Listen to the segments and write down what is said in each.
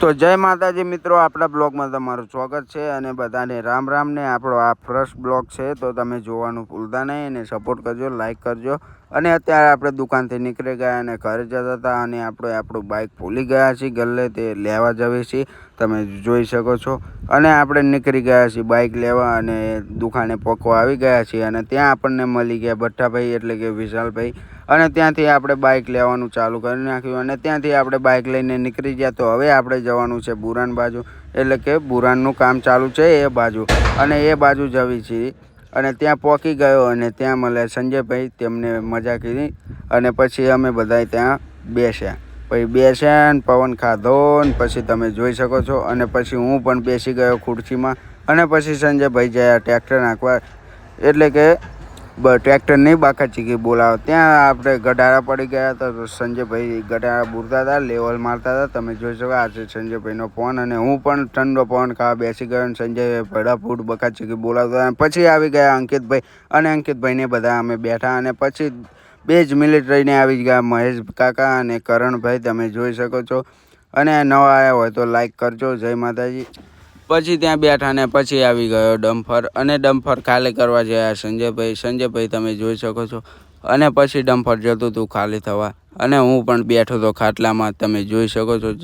તો જય માતાજી મિત્રો, આપણા બ્લોગમાં તમારું સ્વાગત છે અને બધાને રામ રામ ને આપણો આ ફર્સ્ટ બ્લોગ છે તો તમે જોવાનું ભૂલતા નહીં અને સપોર્ટ કરજો, લાઈક કરજો. અને અત્યારે આપણે દુકાનથી નીકળી ગયા અને ઘરે જતા હતા અને આપણું બાઇક ભૂલી ગયા છીએ ગલ્લે, તે લેવા જવી છીએ, તમે જોઈ શકો છો. અને આપણે નીકળી ગયા છીએ બાઇક લેવા અને દુકાને પહોંચવા આવી ગયા છીએ અને ત્યાં આપણને મળી ગયા ભઠ્ઠાભાઈ એટલે કે વિશાલભાઈ. અને ત્યાંથી આપણે બાઇક લેવાનું ચાલુ કરી નાખ્યું અને ત્યાંથી આપણે બાઇક લઈને નીકળી ગયા. તો હવે આપણે જવાનું છે બુરાન બાજુ, એટલે કે બુરાનનું કામ ચાલુ છે એ બાજુ, અને એ બાજુ જવી છીએ. અને ત્યાં પહોંચી ગયો અને ત્યાં મળે સંજયભાઈ, તેમને મજા કરી અને પછી અમે બધા ત્યાં બેસ્યા. પછી બેસ્યા ને પવન ખાધો ને પછી તમે જોઈ શકો છો. અને પછી હું પણ બેસી ગયો ખુરશીમાં અને પછી સંજયભાઈ ગયા ટ્રેક્ટર નાખવા, એટલે કે ટ્રેક્ટર નહીં બાકા ચીકી બોલાવો. ત્યાં આપણે ગઢારા પડી ગયા હતા તો સંજયભાઈ ગઢારા બુરતા હતા, લેવલ મારતા હતા, તમે જોઈ શકો. આ છે સંજયભાઈનો ફોન અને હું પણ ઠંડો પવન ખાવા બેસી ગયો અને સંજયભાઈ ભડાફૂટ બકા ચીકી બોલાવતા. અને પછી આવી ગયા અંકિતભાઈ અને અંકિતભાઈને બધા અમે બેઠા અને પછી 2 જ મિનિટ રહીને આવી ગયા મહેશ કાકા અને કરણભાઈ, તમે જોઈ શકો છો. અને નવા આવ્યા હોય તો લાઈક કરજો. જય માતાજી. પછી ત્યાં બેઠા ને પછી આવી ગયો ડમ્ફર અને ડમ્ફર ખાલી કરવા ગયા સંજયભાઈ તમે જોઈ શકો છો. અને પછી ડમ્ફર જતું હતું ખાલી થવા અને હું પણ બેઠો હતો ખાટલામાં, તમે જોઈ શકો છો.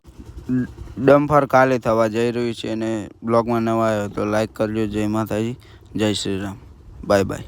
ડમ્ફર ખાલી થવા જઈ રહ્યું છે અને બ્લોગમાં નવા આવ્યો તો લાઈક કરજો. જય માતાજી, જય શ્રી રામ, બાય બાય.